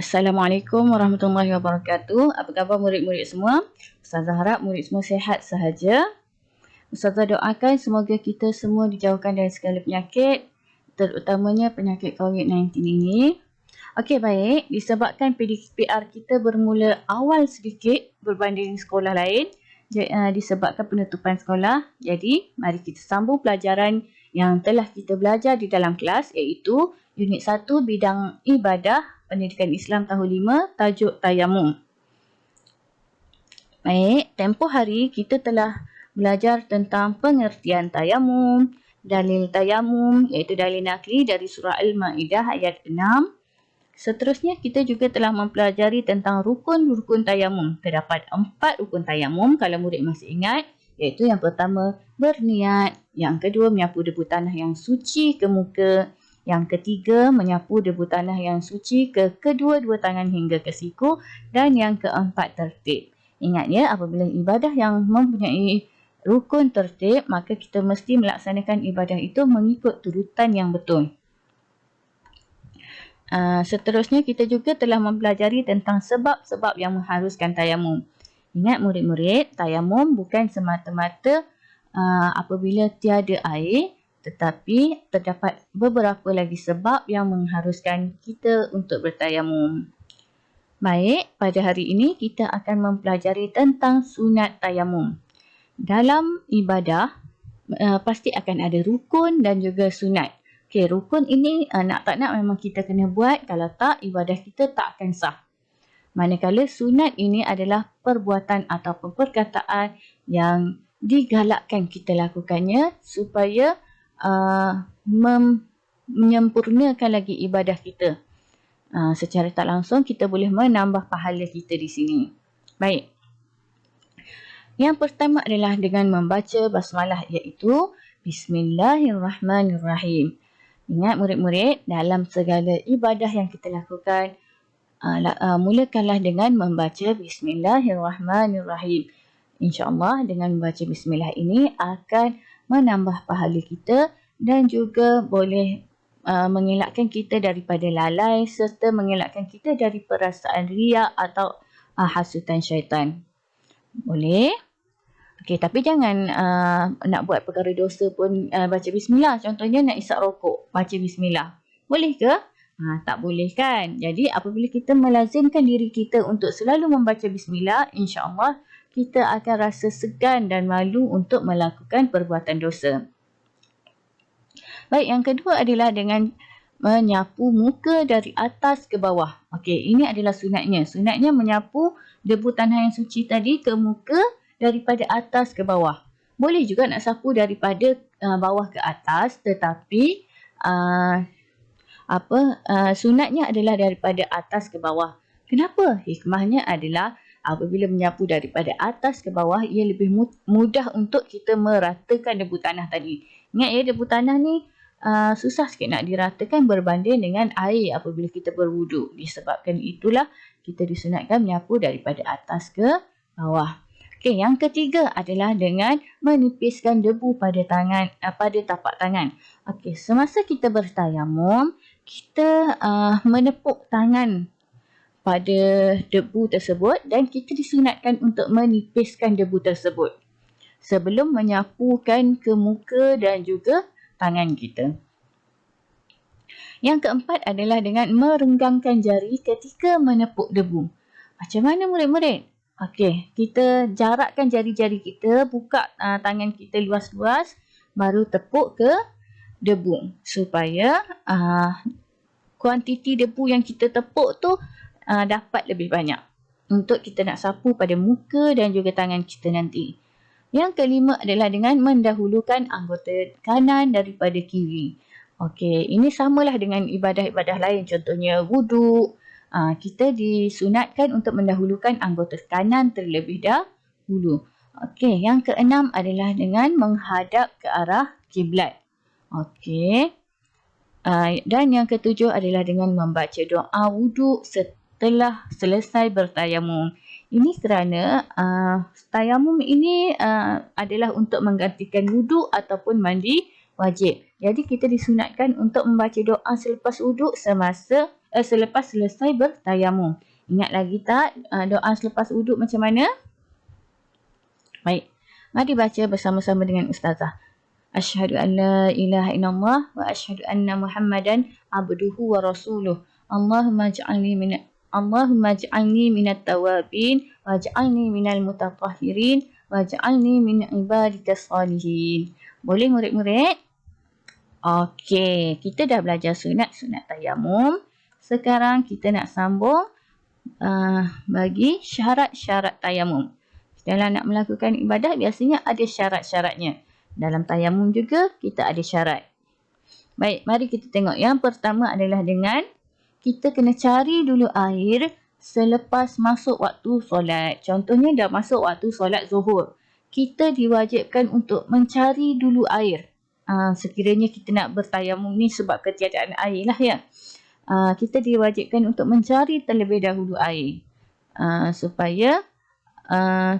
Assalamualaikum warahmatullahi wabarakatuh. Apa khabar murid-murid semua? Ustazah harap murid semua sihat sahaja. Ustazah doakan semoga kita semua dijauhkan dari segala penyakit, terutamanya penyakit COVID-19 ini. Okey, baik. Disebabkan PDPR kita bermula awal sedikit berbanding sekolah lain, disebabkan penutupan sekolah. Jadi, mari kita sambung pelajaran yang telah kita belajar di dalam kelas, iaitu Unit 1 Bidang Ibadah Pendidikan Islam Tahun 5, tajuk Tayamum. Baik, tempoh hari kita telah belajar tentang pengertian tayamum, dalil tayamum iaitu dalil nakli dari surah Al-Ma'idah ayat 6. Seterusnya kita juga telah mempelajari tentang rukun-rukun tayamum. Terdapat 4 rukun tayamum kalau murid masih ingat, iaitu yang pertama berniat, yang kedua menyapu debu tanah yang suci ke muka, yang ketiga menyapu debu tanah yang suci ke kedua-dua tangan hingga ke siku, dan yang keempat tertib. Ingat ya, apabila ibadah yang mempunyai rukun tertib, maka kita mesti melaksanakan ibadah itu mengikut turutan yang betul. Seterusnya kita juga telah mempelajari tentang sebab-sebab yang mengharuskan tayamum. Ingat murid-murid, tayamum bukan semata-mata apabila tiada air, tetapi terdapat beberapa lagi sebab yang mengharuskan kita untuk bertayamum. Baik, pada hari ini kita akan mempelajari tentang sunat tayamum. Dalam ibadah, pasti akan ada rukun dan juga sunat. Okey, rukun ini nak tak nak memang kita kena buat, kalau tak ibadah kita tak akan sah. Manakala sunat ini adalah perbuatan ataupun perkataan yang digalakkan kita lakukannya supaya menyempurnakan lagi ibadah kita. Secara tak langsung kita boleh menambah pahala kita di sini. Baik. Yang pertama adalah dengan membaca basmalah, iaitu Bismillahirrahmanirrahim. Ingat murid-murid, dalam segala ibadah yang kita lakukan, mulakanlah dengan membaca Bismillahirrahmanirrahim. InsyaAllah dengan membaca Bismillah ini akan menambah pahala kita dan juga boleh mengelakkan kita daripada lalai serta mengelakkan kita dari perasaan riak atau hasutan syaitan. Boleh? Okey, tapi jangan nak buat perkara dosa pun baca bismillah. Contohnya nak isap rokok, baca bismillah. Boleh ke? Tak boleh kan? Jadi apabila kita melazimkan diri kita untuk selalu membaca bismillah, insya-Allah kita akan rasa segan dan malu untuk melakukan perbuatan dosa. Baik, yang kedua adalah dengan menyapu muka dari atas ke bawah. Okey, ini adalah sunatnya. Sunatnya menyapu debu tanah yang suci tadi ke muka daripada atas ke bawah. Boleh juga nak sapu daripada bawah ke atas, tetapi sunatnya adalah daripada atas ke bawah. Kenapa? Hikmahnya adalah apabila menyapu daripada atas ke bawah, ia lebih mudah untuk kita meratakan debu tanah tadi. Ingat ya, debu tanah ni susah sikit nak diratakan berbanding dengan air apabila kita berwuduk. Disebabkan itulah kita disunatkan menyapu daripada atas ke bawah. Okey, yang ketiga adalah dengan menipiskan debu pada tangan, pada tapak tangan. Okey, semasa kita bertayamum, kita menepuk tangan pada debu tersebut dan kita disunatkan untuk menipiskan debu tersebut sebelum menyapukan ke muka dan juga tangan kita. Yang keempat adalah dengan merenggangkan jari ketika menepuk debu. Macam mana murid-murid? Okey, kita jarakkan jari-jari kita, buka tangan kita luas-luas, baru tepuk ke debu supaya kuantiti debu yang kita tepuk tu dapat lebih banyak untuk kita nak sapu pada muka dan juga tangan kita nanti. Yang kelima adalah dengan mendahulukan anggota kanan daripada kiri. Okey, ini samalah dengan ibadah-ibadah lain, contohnya wuduk. Kita disunatkan untuk mendahulukan anggota kanan terlebih dahulu. Okey, yang keenam adalah dengan menghadap ke arah kiblat. Okey. Dan yang ketujuh adalah dengan membaca doa wuduk setelah selesai bertayamum. Ini kerana tayamum ini adalah untuk menggantikan wuduk ataupun mandi wajib. Jadi kita disunatkan untuk membaca doa selepas wuduk semasa selepas selesai bertayamum. Ingat lagi tak doa selepas wuduk macam mana? Baik, mari baca bersama-sama dengan Ustazah. Asyhadu an la ilaha illallah wa asyhadu anna Muhammadan abduhu wa rasuluh. Allahumma ij'alni minat tawabin waj'alni minal mutatahhirin waj'alni min ibadikas salihin. Boleh murid-murid? Okey, kita dah belajar sunat tayamum. Sekarang kita nak sambung bagi syarat-syarat tayamum. Dalam nak melakukan ibadat biasanya ada syarat-syaratnya. Dalam tayamum juga kita ada syarat. Baik, mari kita tengok. Yang pertama adalah dengan kita kena cari dulu air selepas masuk waktu solat. Contohnya dah masuk waktu solat zuhur. Kita diwajibkan untuk mencari dulu air. Sekiranya kita nak bertayamum ni sebab ketiadaan air lah ya. Kita diwajibkan untuk mencari terlebih dahulu air. Supaya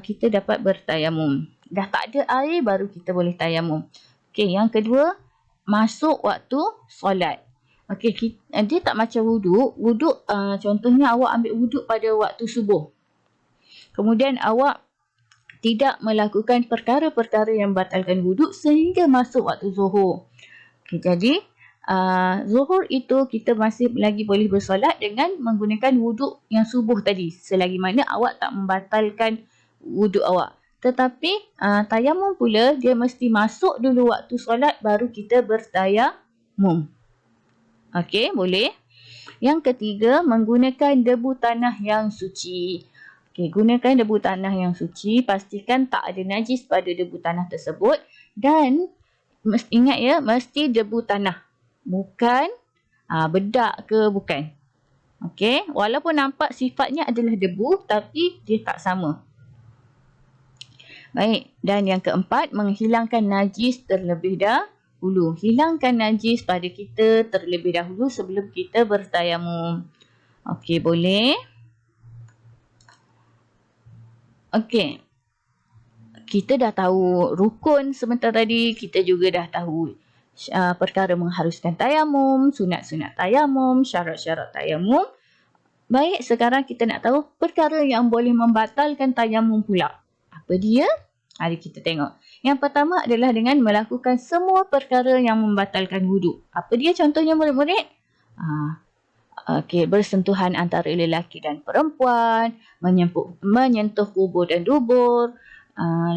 kita dapat bertayamum. Dah tak ada air baru kita boleh tayamum. Okey, yang kedua, masuk waktu solat. Okey, dia tak macam wuduk. Wuduk contohnya awak ambil wuduk pada waktu subuh. Kemudian awak tidak melakukan perkara-perkara yang membatalkan wuduk sehingga masuk waktu zuhur. Okey, jadi zuhur itu kita masih lagi boleh bersolat dengan menggunakan wuduk yang subuh tadi, selagi mana awak tak membatalkan wuduk awak. Tetapi tayamum pula dia mesti masuk dulu waktu solat baru kita bertayamum. Okey, boleh. Yang ketiga, menggunakan debu tanah yang suci. Okey, gunakan debu tanah yang suci, pastikan tak ada najis pada debu tanah tersebut dan ingat ya, mesti debu tanah. Bukan bedak ke bukan. Okey, walaupun nampak sifatnya adalah debu tapi dia tak sama. Baik, dan yang keempat, menghilangkan najis terlebih dahulu. Hilangkan najis pada kita terlebih dahulu sebelum kita bertayamum. Okey, boleh. Okey. Kita dah tahu rukun sebentar tadi, kita juga dah tahu perkara mengharuskan tayamum, sunat-sunat tayamum, syarat-syarat tayamum. Baik, sekarang kita nak tahu perkara yang boleh membatalkan tayamum pula. Apa dia? Mari kita tengok. Yang pertama adalah dengan melakukan semua perkara yang membatalkan wuduk. Apa dia contohnya murid-murid? Okey, bersentuhan antara lelaki dan perempuan, menyentuh kubur dan dubur,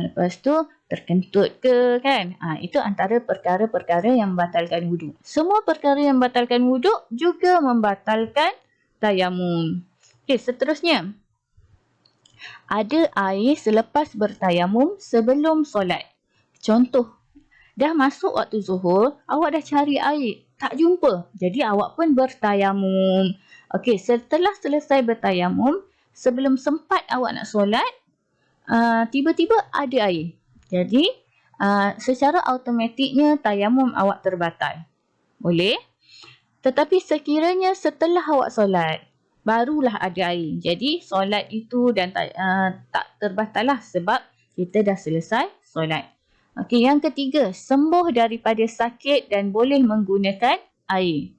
lepas tu terkentut ke kan? Itu antara perkara-perkara yang membatalkan wuduk. Semua perkara yang membatalkan wuduk juga membatalkan tayamum. Okey, seterusnya. Ada air selepas bertayamum sebelum solat. Contoh, dah masuk waktu zuhur, awak dah cari air, tak jumpa. Jadi awak pun bertayamum. Okey, setelah selesai bertayamum, sebelum sempat awak nak solat, tiba-tiba ada air. Jadi, secara automatiknya tayamum awak terbatal. Boleh? Tetapi sekiranya setelah awak solat, barulah ada air. Jadi, solat itu dan tak terbatal lah sebab kita dah selesai solat. Okey, yang ketiga, sembuh daripada sakit dan boleh menggunakan air.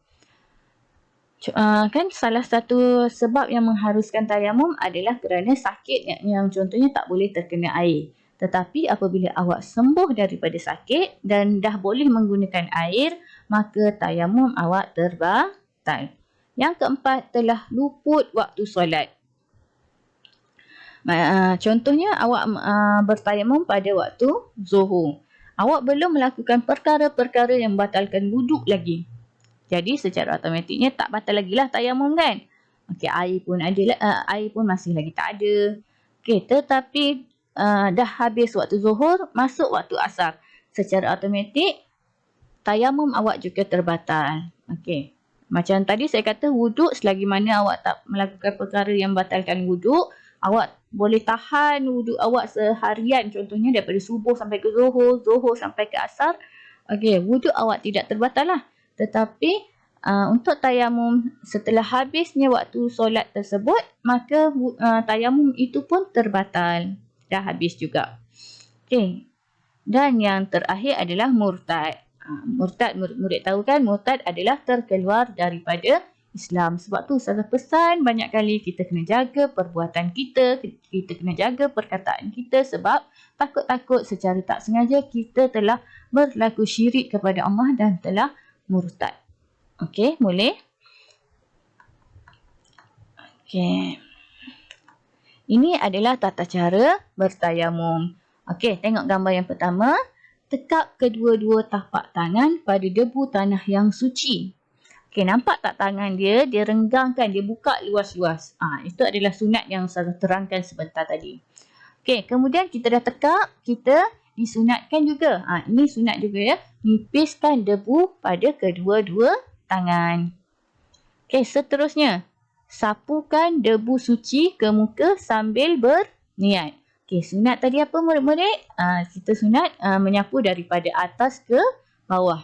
Kan salah satu sebab yang mengharuskan tayamum adalah kerana sakit yang contohnya tak boleh terkena air. Tetapi apabila awak sembuh daripada sakit dan dah boleh menggunakan air, maka tayamum awak terbatal. Yang keempat, telah luput waktu solat. Contohnya awak bertayamum pada waktu zuhur. Awak belum melakukan perkara-perkara yang membatalkan wuduk lagi. Jadi secara automatiknya tak batal lagi lah tayamum kan. Okey, air pun masih lagi tak ada. Okey, tetapi dah habis waktu zuhur, masuk waktu asar. Secara automatik tayamum awak juga terbatal. Okey. Macam tadi saya kata wuduk, selagi mana awak tak melakukan perkara yang membatalkan wuduk, awak boleh tahan wuduk awak seharian, contohnya daripada subuh sampai ke zuhur, zuhur sampai ke asar. Okey, wuduk awak tidak terbatal lah. Tetapi untuk tayamum setelah habisnya waktu solat tersebut, maka tayamum itu pun terbatal. Dah habis juga. Okey. Dan yang terakhir adalah murtad. Murtad, murid-murid tahu kan, murtad adalah terkeluar daripada Islam. Sebab tu Ustazah pesan banyak kali kita kena jaga perbuatan kita, kita kena jaga perkataan kita sebab takut-takut secara tak sengaja kita telah berlaku syirik kepada Allah dan telah murtad. Okey, boleh? Okey. Ini adalah tata cara bertayamum. Okey, tengok gambar yang pertama. Tekap kedua-dua tapak tangan pada debu tanah yang suci. Okey, nampak tak tangan dia? Dia renggangkan, dia buka luas-luas. Itu adalah sunat yang saya terangkan sebentar tadi. Okey, kemudian kita dah tekap, kita disunatkan juga. Ini sunat juga ya. Nipiskan debu pada kedua-dua tangan. Okey, seterusnya. Sapukan debu suci ke muka sambil berniat. Okey, sunat tadi apa murid-murid? Kita sunat menyapu daripada atas ke bawah.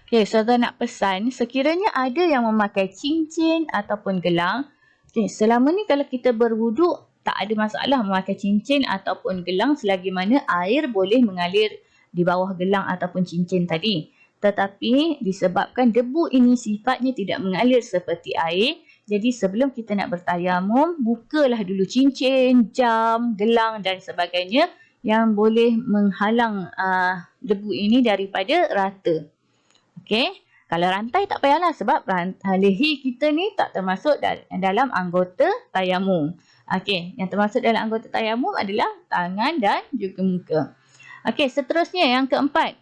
Okey, Ustazah nak pesan, sekiranya ada yang memakai cincin ataupun gelang, selama ni kalau kita berwuduk, tak ada masalah memakai cincin ataupun gelang selagi mana air boleh mengalir di bawah gelang ataupun cincin tadi. Tetapi disebabkan debu ini sifatnya tidak mengalir seperti air, jadi sebelum kita nak bertayamum, bukalah dulu cincin, jam, gelang dan sebagainya yang boleh menghalang debu ini daripada rata. Okey, kalau rantai tak payahlah sebab leher kita ni tak termasuk dalam anggota tayamum. Okey, yang termasuk dalam anggota tayamum adalah tangan dan juga muka. Okey, seterusnya yang keempat.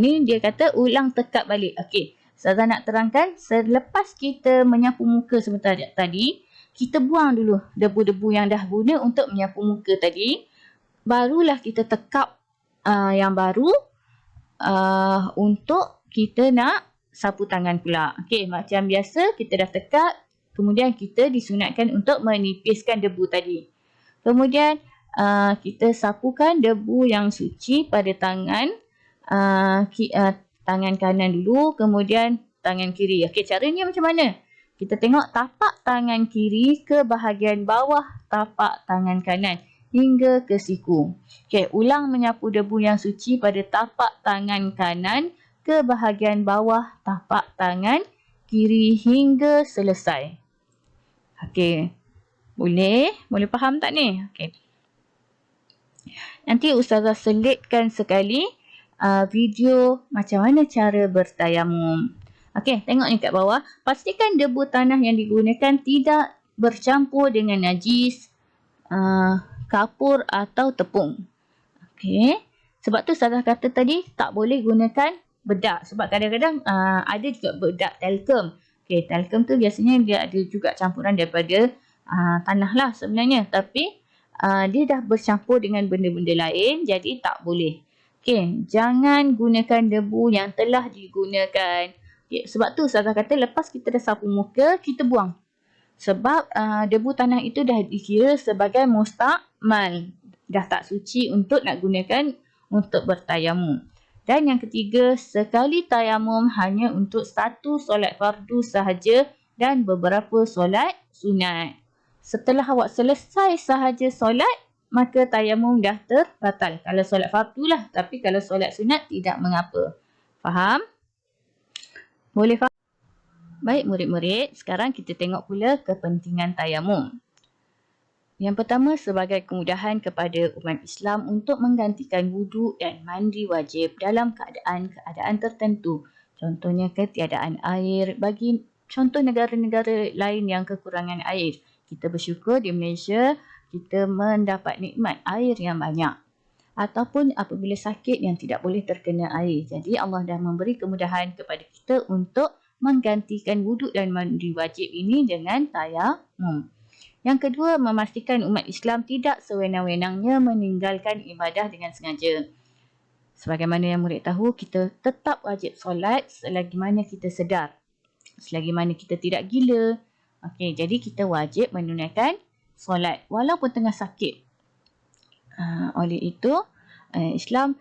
Ni dia kata ulang tekap balik. Okey, Ustazah nak terangkan selepas kita menyapu muka sebentar tadi, kita buang dulu debu-debu yang dah guna untuk menyapu muka tadi. Barulah kita tekap yang baru untuk kita nak sapu tangan pula. Okey, macam biasa kita dah tekap, kemudian kita disunatkan untuk menipiskan debu tadi. Kemudian kita sapukan debu yang suci pada tangan tangan kanan dulu, kemudian tangan kiri. Okey, caranya macam mana? Kita tengok tapak tangan kiri ke bahagian bawah tapak tangan kanan hingga ke siku. Okey, ulang menyapu debu yang suci pada tapak tangan kanan ke bahagian bawah tapak tangan kiri hingga selesai. Okey, boleh faham tak ni? Okey. Nanti Ustazah selitkan sekali video macam mana cara bertayamum. Okey, tengok ni kat bawah. Pastikan debu tanah yang digunakan tidak bercampur dengan najis, kapur atau tepung. Okey, sebab tu Ustazah kata tadi tak boleh gunakan bedak. Sebab kadang-kadang ada juga bedak talcum. Okey, talcum tu biasanya dia ada juga campuran daripada tanah lah sebenarnya. Tapi dia dah bercampur dengan benda-benda lain, jadi tak boleh. Okey, jangan gunakan debu yang telah digunakan. Okay, sebab tu Ustazah kata lepas kita dah sapu muka, kita buang. Sebab debu tanah itu dah dikira sebagai mustakmal. Dah tak suci untuk nak gunakan untuk bertayamum. Dan yang ketiga, sekali tayamum hanya untuk satu solat fardu sahaja dan beberapa solat sunat. Setelah awak selesai sahaja solat, maka tayamum dah terbatal. Kalau solat fardu lah. Tapi kalau solat sunat tidak mengapa. Faham? Boleh faham? Baik murid-murid, sekarang kita tengok pula kepentingan tayamum. Yang pertama, sebagai kemudahan kepada umat Islam untuk menggantikan wuduk dan mandi wajib dalam keadaan tertentu. Contohnya ketiadaan air bagi contoh negara-negara lain yang kekurangan air. Kita bersyukur di Malaysia kita mendapat nikmat air yang banyak. Ataupun apabila sakit yang tidak boleh terkena air. Jadi Allah dah memberi kemudahan kepada kita untuk menggantikan wuduk dan mandi wajib ini dengan tayamum. Yang kedua, memastikan umat Islam tidak sewenang-wenangnya meninggalkan ibadah dengan sengaja. Sebagaimana yang murid tahu, kita tetap wajib solat selagi mana kita sedar. Selagi mana kita tidak gila. Okey, jadi kita wajib menunaikan solat walaupun tengah sakit. Oleh itu, Islam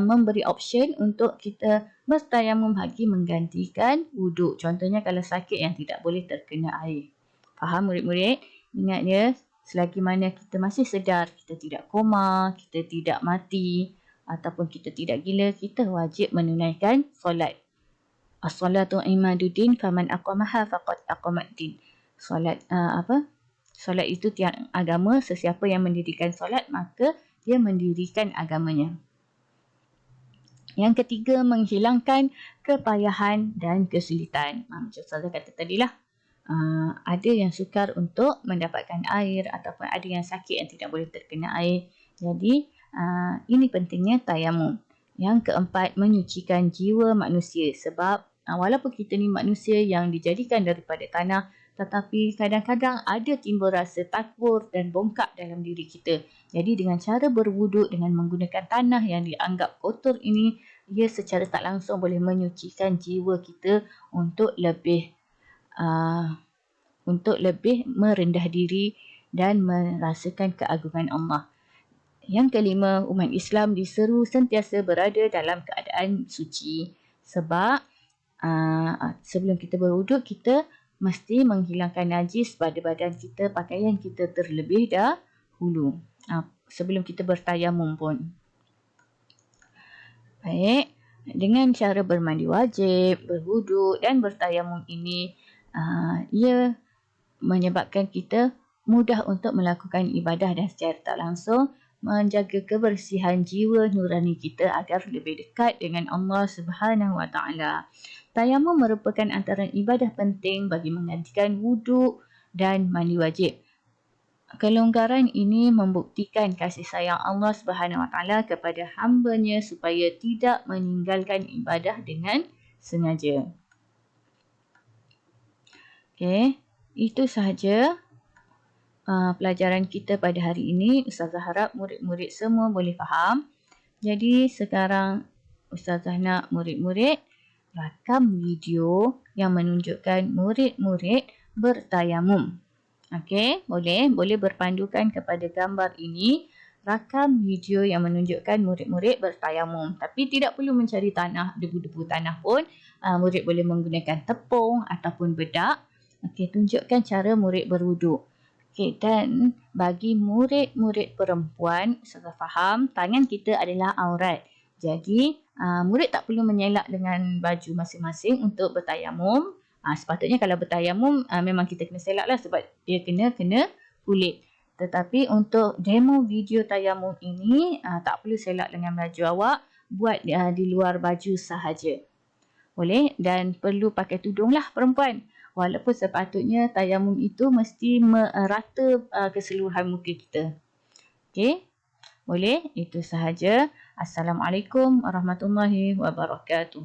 memberi option untuk kita bertayamum bagi menggantikan wuduk. Contohnya kalau sakit yang tidak boleh terkena air. Faham murid-murid? Ingat ya, selagi mana kita masih sedar, kita tidak koma, kita tidak mati ataupun kita tidak gila, kita wajib menunaikan solat. As-salatu imaduddin faman aqamaha faqad aqamaddin. Solat solat itu tiang agama, sesiapa yang mendirikan solat maka dia mendirikan agamanya. Yang ketiga, menghilangkan kepayahan dan kesulitan. Macam saya kata tadilah, ada yang sukar untuk mendapatkan air ataupun ada yang sakit yang tidak boleh terkena air. Jadi, ini pentingnya tayamum. Yang keempat, menyucikan jiwa manusia. Sebab walaupun kita ni manusia yang dijadikan daripada tanah, tetapi kadang-kadang ada timbul rasa takbur dan bongkak dalam diri kita. Jadi dengan cara berwuduk dengan menggunakan tanah yang dianggap kotor ini, ia secara tak langsung boleh menyucikan jiwa kita untuk lebih merendah diri dan merasakan keagungan Allah. Yang kelima, umat Islam diseru sentiasa berada dalam keadaan suci. Sebab sebelum kita berwuduk, kita mesti menghilangkan najis pada badan kita, pakaian kita terlebih dahulu. Sebelum kita bertayamum pun. Baik, dengan cara bermandi wajib, berwuduk dan bertayamum ini, ia menyebabkan kita mudah untuk melakukan ibadah dan secara tak langsung menjaga kebersihan jiwa nurani kita agar lebih dekat dengan Allah Subhanahu Wa Taala. Tayamum merupakan antara ibadah penting bagi menggantikan wuduk dan mandi wajib. Kelonggaran ini membuktikan kasih sayang Allah Subhanahu Wa Taala kepada hamba-Nya supaya tidak meninggalkan ibadah dengan sengaja. Okey, itu sahaja pelajaran kita pada hari ini. Ustazah harap murid-murid semua boleh faham. Jadi sekarang Ustazah nak murid-murid rakam video yang menunjukkan murid-murid bertayamum. Okey, boleh berpandukan kepada gambar ini. Rakam video yang menunjukkan murid-murid bertayamum. Tapi tidak perlu mencari tanah, debu-debu tanah pun. Murid boleh menggunakan tepung ataupun bedak. Okey, tunjukkan cara murid berwuduk. Okey, dan bagi murid-murid perempuan, Ustazah faham tangan kita adalah aurat. Jadi, murid tak perlu mengelak dengan baju masing-masing untuk bertayamum. Sepatutnya kalau bertayamum, memang kita kena selak lah sebab dia kena kulit. Tetapi untuk demo video tayamum ini, tak perlu selak dengan baju awak. Buat di luar baju sahaja. Boleh? Dan perlu pakai tudung lah perempuan. Walaupun sepatutnya tayamum itu mesti merata keseluruhan muka kita. Okey? Boleh? Itu sahaja. Assalamualaikum warahmatullahi wabarakatuh.